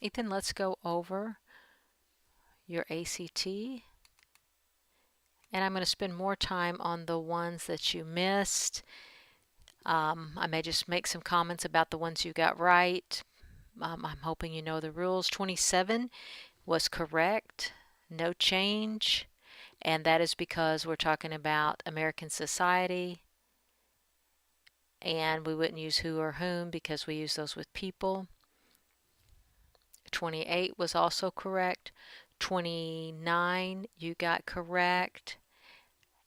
Ethan, let's go over your ACT. And I'm going to spend more time on the ones that you missed. I may just make some comments about the ones you got right. I'm hoping you know the rules. 27 was correct, no change, and that is because we're talking about American society, and we wouldn't use who or whom because we use those with people. 28 was also correct. 29 you got correct,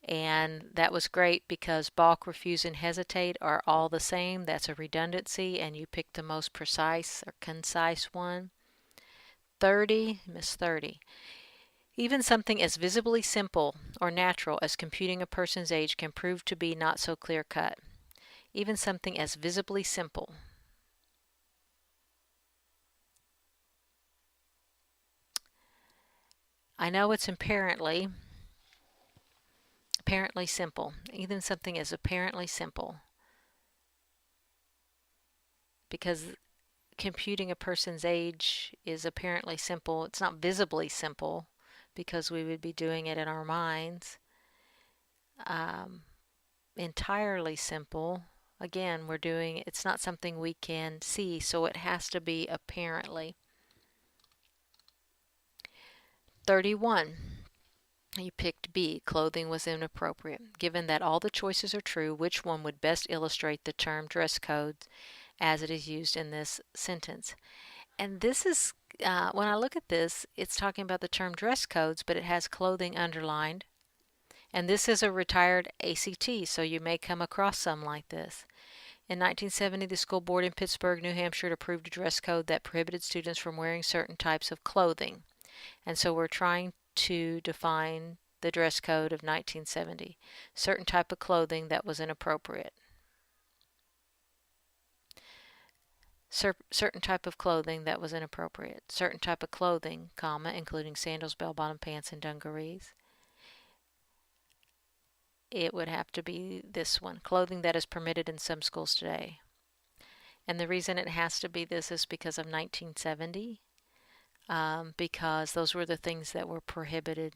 and that was great because balk, refuse, and hesitate are all the same. That's a redundancy, and you picked the most precise or concise one. 30, Miss 30. Even something as visibly simple or natural as computing a person's age can prove to be not so clear-cut. Even something as visibly simple. I know it's apparently simple. Even something as apparently simple. Because computing a person's age is apparently simple. It's not visibly simple because we would be doing it in our minds. Entirely simple, again, it's not something we can see, so it has to be apparently. 31. You picked B, clothing was inappropriate. Given that all the choices are true, which one would best illustrate the term dress code as it is used in this sentence? And this is, when I look at this, it's talking about the term dress codes, but it has clothing underlined. And this is a retired ACT, so you may come across some like this. In 1970, the school board in Pittsburgh, New Hampshire approved a dress code that prohibited students from wearing certain types of clothing. And so we're trying to define the dress code of 1970. Certain type of clothing that was inappropriate. Certain type of clothing that was inappropriate. Certain type of clothing, comma, including sandals, bell-bottom pants, and dungarees. It would have to be this one, clothing that is permitted in some schools today. And the reason it has to be this is because of 1970, because those were the things that were prohibited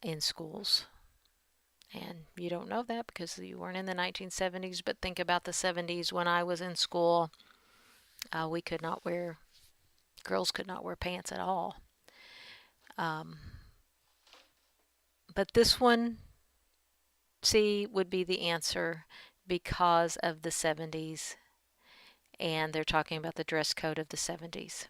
in schools. And you don't know that because you weren't in the 1970s, but think about the 70s when I was in school. Girls could not wear pants at all. But this one, C, would be the answer because of the 70s, and they're talking about the dress code of the 70s.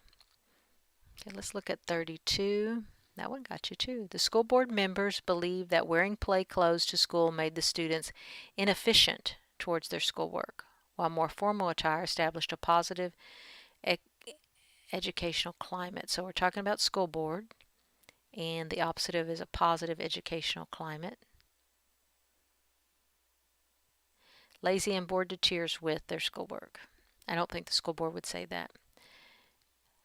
Okay, let's look at 32. That one got you too. The school board members believe that wearing play clothes to school made the students inefficient towards their schoolwork, while more formal attire established a positive educational climate. So we're talking about school board, and the opposite of is a positive educational climate. Lazy and bored to tears with their schoolwork. I don't think the school board would say that.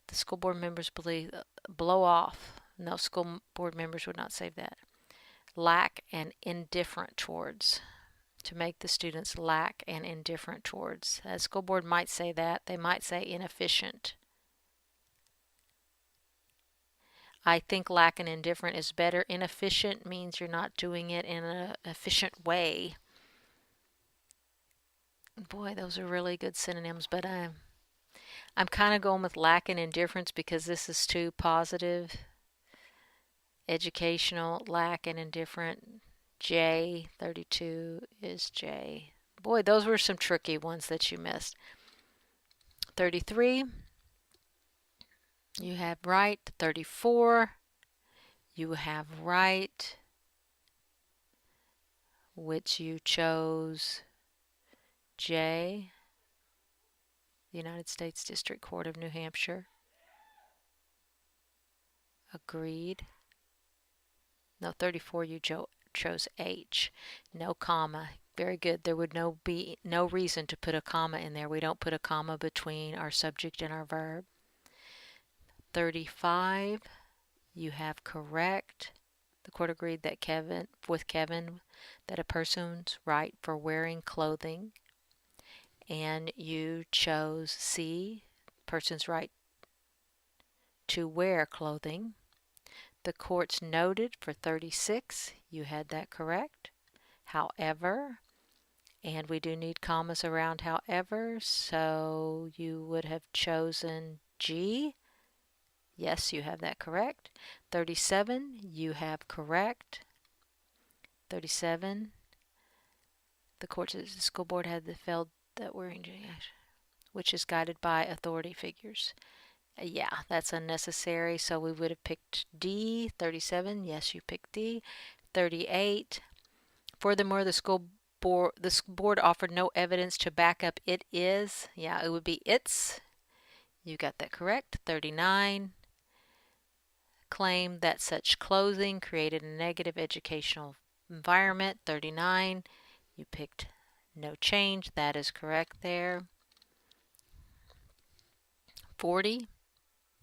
The school board members believe blow off. No, school board members would not say that. Lack and indifferent towards. To make the students lack and indifferent towards. A school board might say that. They might say inefficient. I think lack and indifferent is better. Inefficient means you're not doing it in an efficient way. Boy, those are really good synonyms, but I'm kind of going with lack and indifference because this is too positive. Educational, lack and indifferent. J, 32 is J. Boy, those were some tricky ones that you missed. 33, you have right. 34, you have right, which you chose J, United States District Court of New Hampshire. Agreed. No, 34 you chose H. No comma. Very good. There would be no reason to put a comma in there. We don't put a comma between our subject and our verb. 35, you have correct. The court agreed that Kevin that a person's right for wearing clothing, and you chose C, person's right to wear clothing. The courts noted for 36, you had that correct. However, and we do need commas around however, so you would have chosen G. Yes, you have that correct. 37, you have correct. 37, the school board had felt that wearing G, which is guided by authority figures. Yeah, that's unnecessary, so we would have picked D. 37, yes, you picked D. 38, furthermore, the board offered no evidence to back up it is. Yeah, it would be its. You got that correct. 39, claimed that such clothing created a negative educational environment. 39, you picked no change. That is correct there. 40,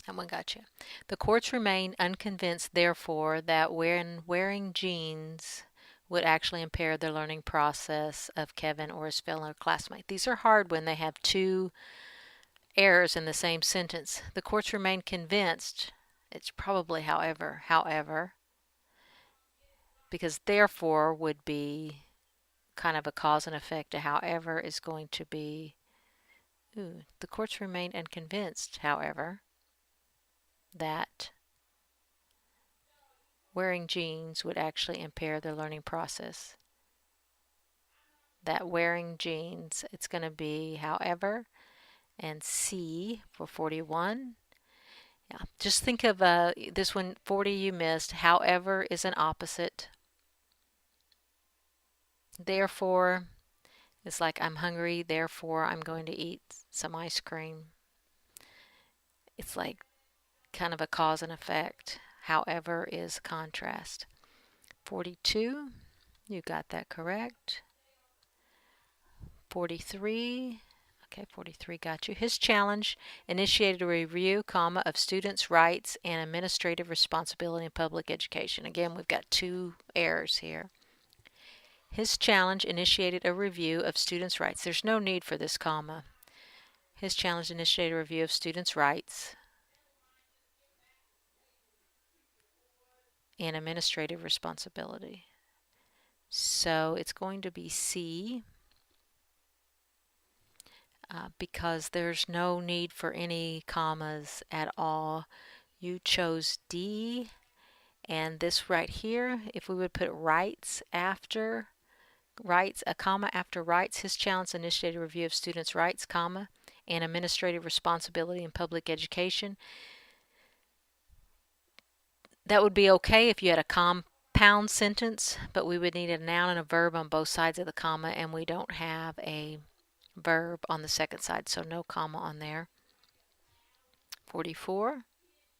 that one got you. The courts remain unconvinced, therefore, that when wearing jeans would actually impair the learning process of Kevin or his fellow classmate. These are hard when they have two errors in the same sentence. The courts remain convinced. It's probably however, because therefore would be kind of a cause and effect to however is going to be, the courts remain unconvinced, however, that wearing jeans would actually impair their learning process. That wearing jeans, it's going to be however, and C for 41. Yeah, just think of this one, 40 you missed. However is an opposite. Therefore, it's like I'm hungry, therefore I'm going to eat some ice cream. It's like kind of a cause and effect. However is contrast. 42, you got that correct. 43, okay, 43 got you. His challenge initiated a review, comma, of students' rights and administrative responsibility in public education. Again, we've got two errors here. His challenge initiated a review of students' rights. There's no need for this comma. His challenge initiated a review of students' rights and administrative responsibility. So it's going to be C, because there's no need for any commas at all. You chose D, and this right here, if we would put rights after rights, a comma after rights, his challenge initiated a review of students' rights, comma, and administrative responsibility in public education. That would be okay if you had a compound sentence, but we would need a noun and a verb on both sides of the comma, and we don't have a verb on the second side, so no comma on there. 44,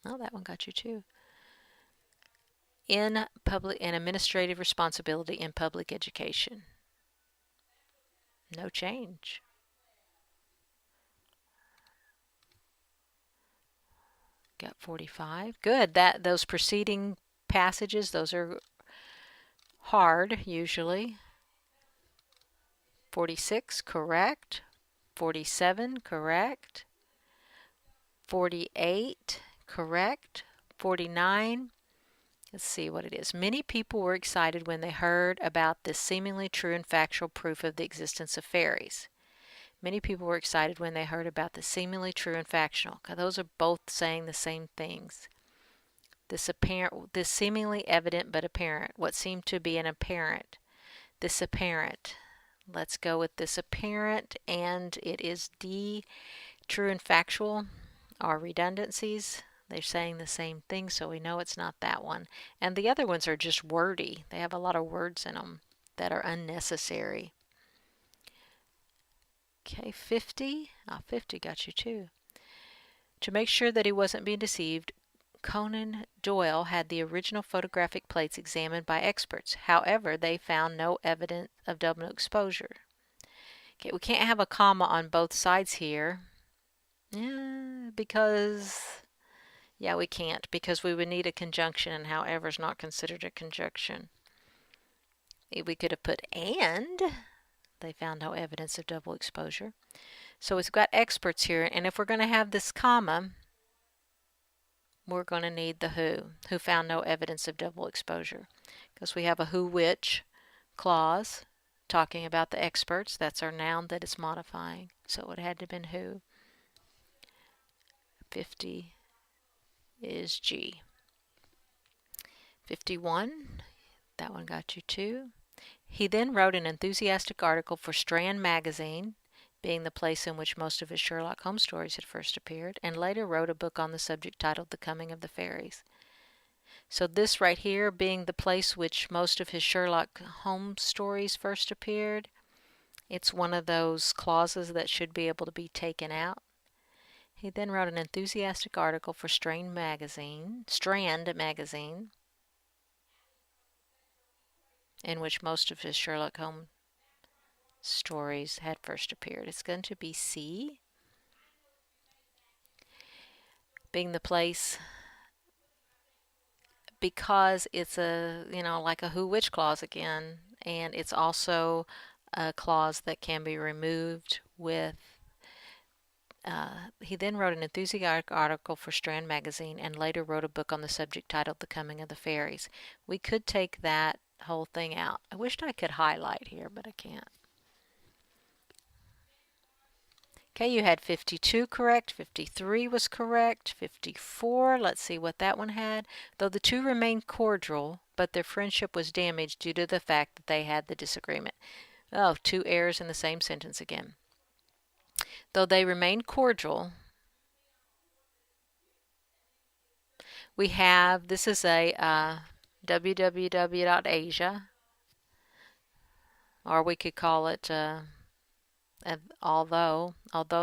oh, that one got you too. In public and administrative responsibility in public education. No change. Got 45. Good. Those preceding passages, those are hard usually. 46, correct. 47, correct. 48, correct. 49, let's see what it is. Many people were excited when they heard about this seemingly true and factual proof of the existence of fairies. Many people were excited when they heard about the seemingly true and factual. Those are both saying the same things. This seemingly evident but apparent. What seemed to be an apparent. This apparent. Let's go with this apparent, and it is D. True and factual are redundancies. They're saying the same thing, so we know it's not that one. And the other ones are just wordy. They have a lot of words in them that are unnecessary. Okay, 50. 50 got you too. To make sure that he wasn't being deceived, Conan Doyle had the original photographic plates examined by experts. However, they found no evidence of double exposure. Okay, we can't have a comma on both sides here. Because we can't, because we would need a conjunction, and however is not considered a conjunction. We could have put and. They found no evidence of double exposure. So it's got experts here, and if we're going to have this comma, we're going to need the who found no evidence of double exposure, because we have a who which clause talking about the experts. That's our noun that it's modifying, so it would have had to have been who. 50 is G. 51, that one got you 2. He then wrote an enthusiastic article for Strand magazine, being the place in which most of his Sherlock Holmes stories had first appeared, and later wrote a book on the subject titled The Coming of the Fairies. So this right here, being the place which most of his Sherlock Holmes stories first appeared, it's one of those clauses that should be able to be taken out. He then wrote an enthusiastic article for Strand magazine, in which most of his Sherlock Holmes stories had first appeared. It's going to be C, being the place, because it's a, like a who which clause again, and it's also a clause that can be removed with he then wrote an enthusiastic article for Strand magazine and later wrote a book on the subject titled The Coming of the Fairies. We could take that whole thing out. I wished I could highlight here, but I can't. Okay, you had 52 correct, 53 was correct, 54, let's see what that one had. Though the two remained cordial, but their friendship was damaged due to the fact that they had the disagreement. Oh, 2 errors in the same sentence again. Though they remained cordial, we have, this is a www.asia, or we could call it although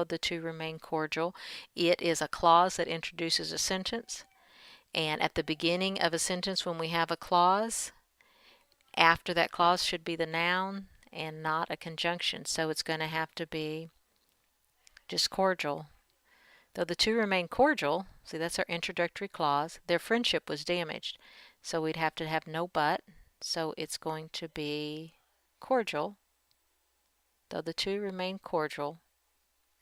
the two remain cordial. It is a clause that introduces a sentence, and at the beginning of a sentence when we have a clause, after that clause should be the noun and not a conjunction, so it's going to have to be just cordial. Though the two remain cordial, see, that's our introductory clause, their friendship was damaged, so we'd have to have no but, so it's going to be cordial. Though the two remain cordial,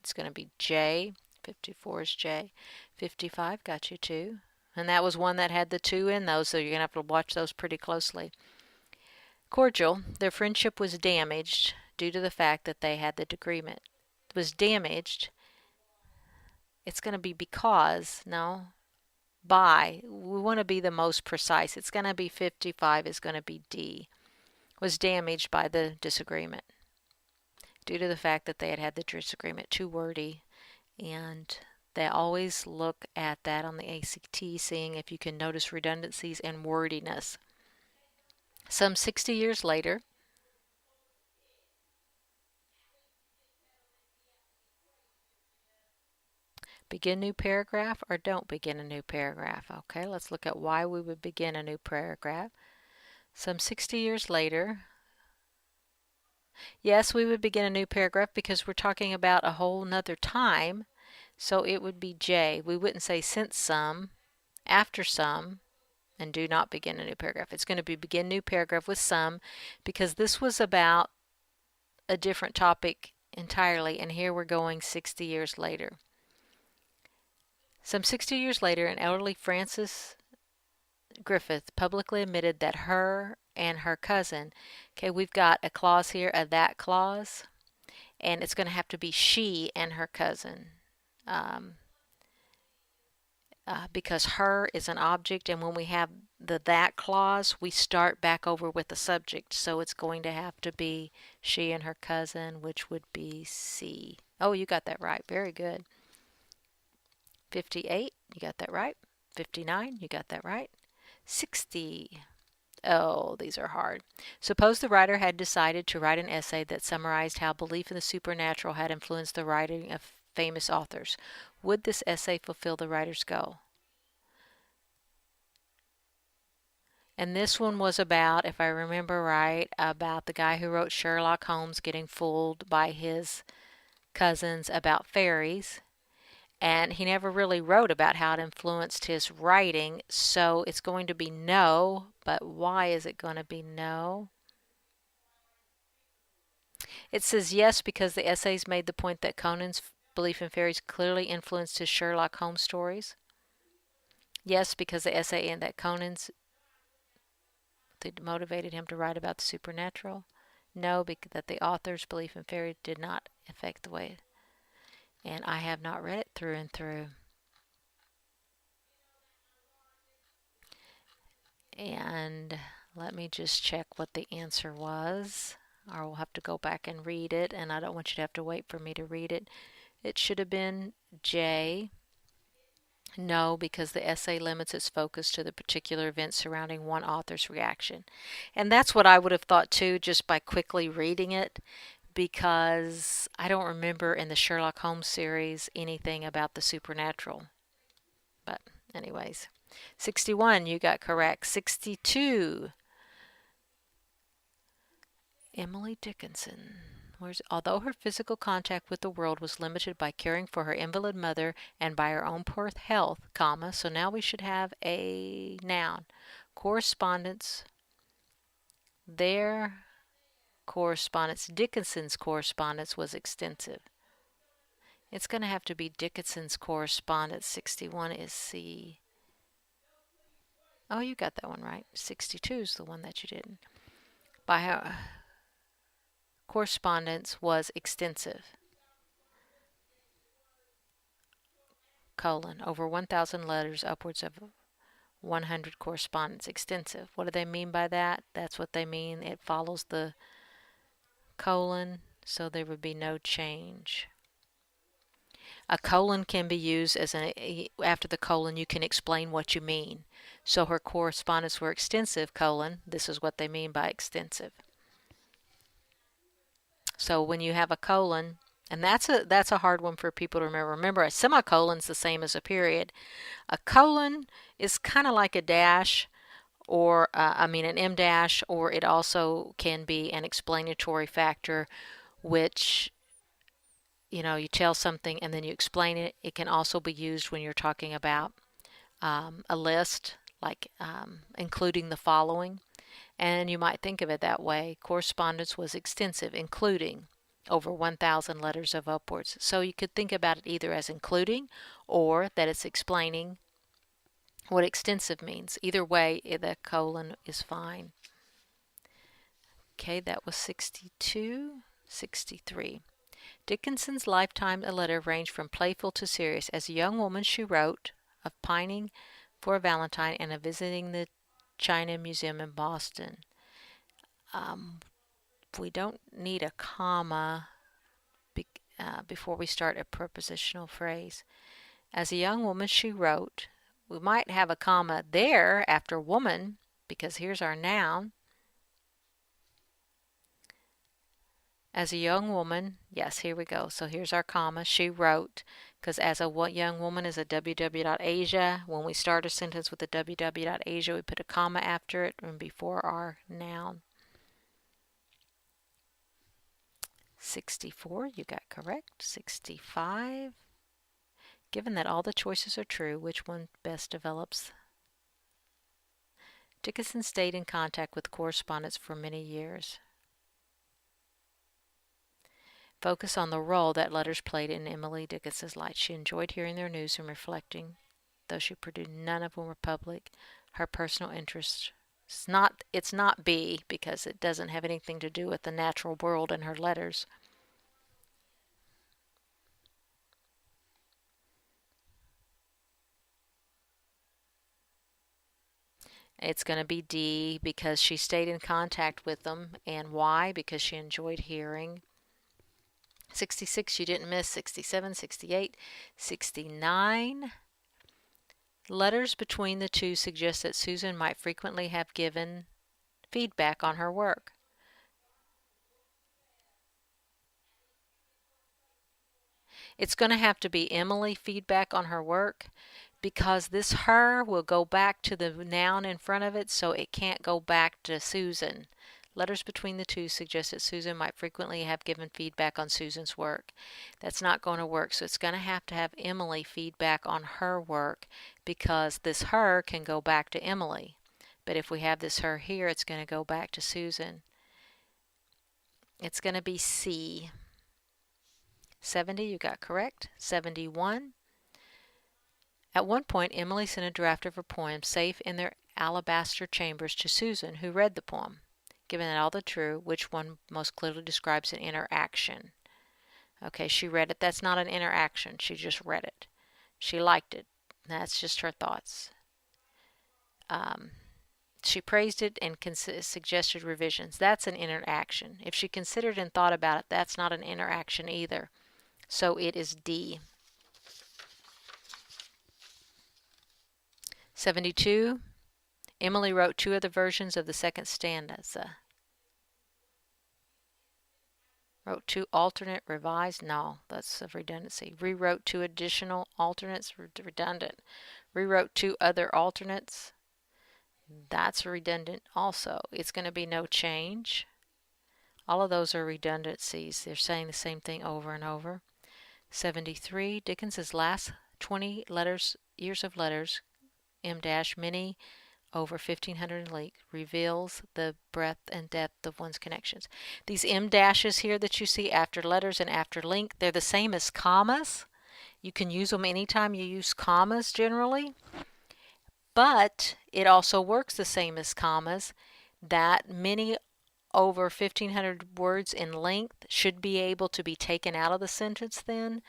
it's going to be J. 54 is J. 55 got you 2. And that was one that had the 2 in those, so you're going to have to watch those pretty closely. Cordial, their friendship was damaged due to the fact that they had the disagreement. It was damaged. It's going to be because, no, by. We want to be the most precise. It's going to be 55 is going to be D. Was damaged by the disagreement due to the fact that they had had the disagreement. Too wordy, and they always look at that on the ACT, seeing if you can notice redundancies and wordiness. Some 60 years later, begin new paragraph or don't begin a new paragraph. Okay, let's look at why we would begin a new paragraph. Some 60 years later, yes, we would begin a new paragraph because we're talking about a whole nother time, so it would be J. We wouldn't say since some, after some, and do not begin a new paragraph. It's going to be begin new paragraph with some, because this was about a different topic entirely, and here we're going 60 years later. Some 60 years later, an elderly Frances Griffith publicly admitted that her and her cousin, okay, we've got a clause here, a that clause, and it's going to have to be she and her cousin. Because her is an object, and when we have the that clause, we start back over with the subject, so it's going to have to be she and her cousin, which would be C. Oh, you got that right. Very good. 58, you got that right. 59, you got that right. 60. Oh, these are hard. Suppose the writer had decided to write an essay that summarized how belief in the supernatural had influenced the writing of famous authors. Would this essay fulfill the writer's goal? And this one was about, if I remember right, about the guy who wrote Sherlock Holmes getting fooled by his cousins about fairies. And he never really wrote about how it influenced his writing, so it's going to be no. But why is it going to be no? It says yes because the essays made the point that Conan's belief in fairies clearly influenced his Sherlock Holmes stories. Yes, because the essay and that Conan's that motivated him to write about the supernatural. No, because that the author's belief in fairies did not affect the way. And I have not read it through and through. And let me just check what the answer was, or we'll have to go back and read it, and I don't want you to have to wait for me to read it. It should have been J. No, because the essay limits its focus to the particular event surrounding one author's reaction. And that's what I would have thought too, just by quickly reading it, because I don't remember in the Sherlock Holmes series anything about the supernatural. But anyways, 61, you got correct. 62, Emily Dickinson. Although her physical contact with the world was limited by caring for her invalid mother and by her own poor health, so now we should have a noun. Correspondence. Their correspondence, Dickinson's correspondence was extensive. It's going to have to be Dickinson's correspondence. 61 is C. Oh, you got that one right. 62 is the one that you didn't. By her correspondence was extensive. Over 1,000 letters, upwards of 100 correspondence. Extensive. What do they mean by that? That's what they mean. It follows the colon, so there would be no change. A colon can be used as after the colon you can explain what you mean. So her correspondence were extensive, this is what they mean by extensive. So when you have a colon, and that's a hard one for people to remember. Remember, a semicolon's the same as a period. A colon is kind of like a dash, or an em dash, or it also can be an explanatory factor, which you tell something and then you explain it. It can also be used when you're talking about a list, like including the following. And you might think of it that way. Correspondence was extensive, including over 1,000 letters of upwards. So you could think about it either as including or that it's explaining what extensive means. Either way, the colon is fine. Okay, that was 62. 63. Dickinson's lifetime letter ranged from playful to serious. As a young woman, she wrote of pining for a Valentine and of visiting the China Museum in Boston. We don't need a comma before we start a prepositional phrase. As a young woman, she wrote. We might have a comma there after woman, because here's our noun. As a young woman, yes, here we go. So here's our comma. She wrote, because as a young woman is a ww.asia. When we start a sentence with a ww.asia, we put a comma after it and before our noun. 64, you got correct. 65. Given that all the choices are true, which one best develops? Dickinson stayed in contact with correspondents for many years. Focus on the role that letters played in Emily Dickinson's life. She enjoyed hearing their news and reflecting, though she produced none of them were public. Her personal interests. It's not B, because it doesn't have anything to do with the natural world in her letters. It's going to be D, because she stayed in contact with them. And why? Because she enjoyed hearing. 66, you didn't miss. 67, 68, 69. Letters between the two suggest that Susan might frequently have given feedback on her work. It's going to have to be Emily feedback on her work, because this her will go back to the noun in front of it, so it can't go back to Susan. Letters between the two suggest that Susan might frequently have given feedback on Susan's work. That's not going to work, so it's going to have Emily feedback on her work, because this her can go back to Emily. But if we have this her here, it's going to go back to Susan. It's going to be C. 70, you got correct. 71. At one point, Emily sent a draft of her poem safe in their alabaster chambers to Susan, who read the poem. Given that all the true, which one most clearly describes an interaction? Okay, she read it. That's not an interaction. She just read it. She liked it. That's just her thoughts. She praised it and suggested revisions. That's an interaction. If she considered and thought about it, that's not an interaction either. So it is D. 72. Emily wrote 2 other versions of the second stanza. Wrote 2 alternate revised. No, that's a redundancy. Rewrote 2 additional alternates. Redundant. Rewrote 2 other alternates. That's redundant also. It's going to be no change. All of those are redundancies. They're saying the same thing over and over. 73. Dickens's last 20 years of letters, M- many over 1,500 in length, reveals the breadth and depth of one's connections. These M dashes here that you see after letters and after link, they're the same as commas. You can use them anytime you use commas generally. But it also works the same as commas, that many over 1,500 words in length should be able to be taken out of the sentence then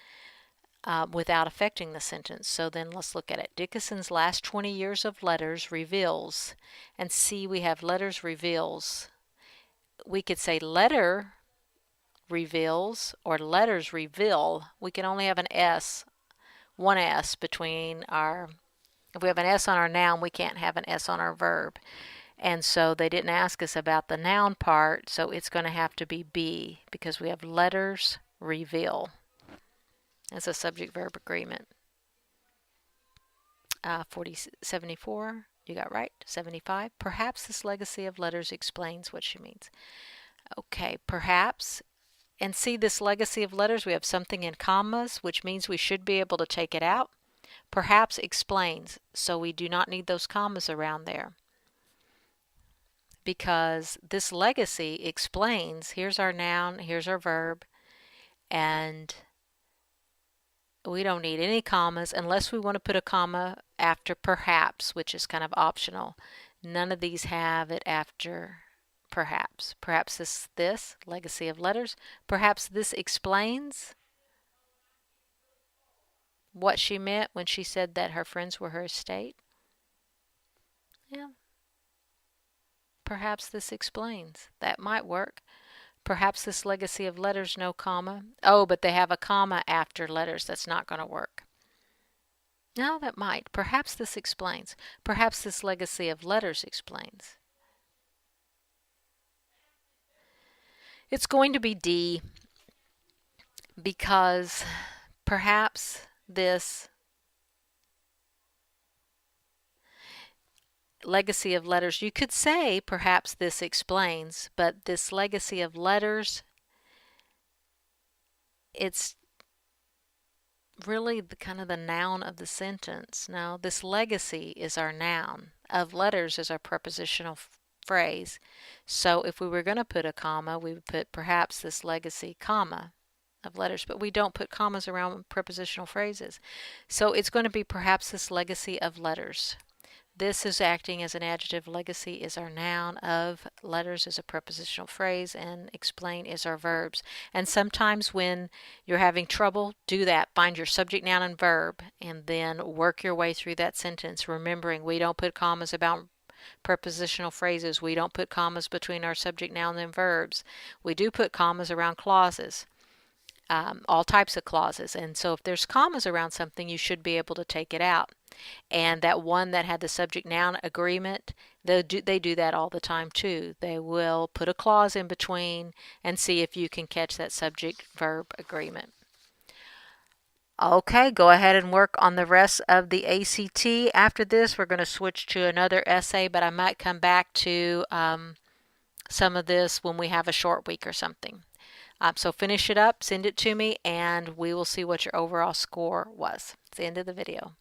without affecting the sentence. So then let's look at it. Dickinson's last 20 years of letters reveals, and see we have letters reveals. We could say letter reveals or letters reveal. We can only have an S, one S between our, if we have an S on our noun, we can't have an S on our verb. And so they didn't ask us about the noun part, so it's going to have to be B because we have letters reveal. That's a subject-verb agreement. 74, you got right. 75, perhaps this legacy of letters explains what she means. Okay, perhaps. And see this legacy of letters, we have something in commas, which means we should be able to take it out. Perhaps explains, so we do not need those commas around there. Because this legacy explains, here's our noun, here's our verb, and we don't need any commas unless we want to put a comma after perhaps, which is kind of optional. None of these have it after perhaps. Perhaps this legacy of letters, perhaps this explains what she meant when she said that her friends were her estate. Yeah. Perhaps this explains. That might work. Perhaps this legacy of letters, no comma. Oh, but they have a comma after letters. That's not going to work. No, that might. Perhaps this explains. Perhaps this legacy of letters explains. It's going to be D because perhaps this legacy of letters, you could say perhaps this explains, but this legacy of letters, it's really the kind of the noun of the sentence. Now this legacy is our noun, of letters is our prepositional phrase. So if we were going to put a comma, we would put perhaps this legacy comma of letters, but we don't put commas around prepositional phrases. So it's going to be perhaps this legacy of letters. This is acting as an adjective. Legacy is our noun. Of letters is a prepositional phrase, and explain is our verbs. And sometimes when you're having trouble, do that. Find your subject, noun, and verb, and then work your way through that sentence, remembering we don't put commas about prepositional phrases. We don't put commas between our subject, noun, and verbs. We do put commas around clauses. All types of clauses. And so if there's commas around something, you should be able to take it out. And that one that had the subject noun agreement, they do that all the time too. They will put a clause in between and see if you can catch that subject verb agreement. Okay, go ahead and work on the rest of the ACT. After this, we're going to switch to another essay, but I might come back to some of this when we have a short week or something. So finish it up, send it to me, and we will see what your overall score was. It's the end of the video.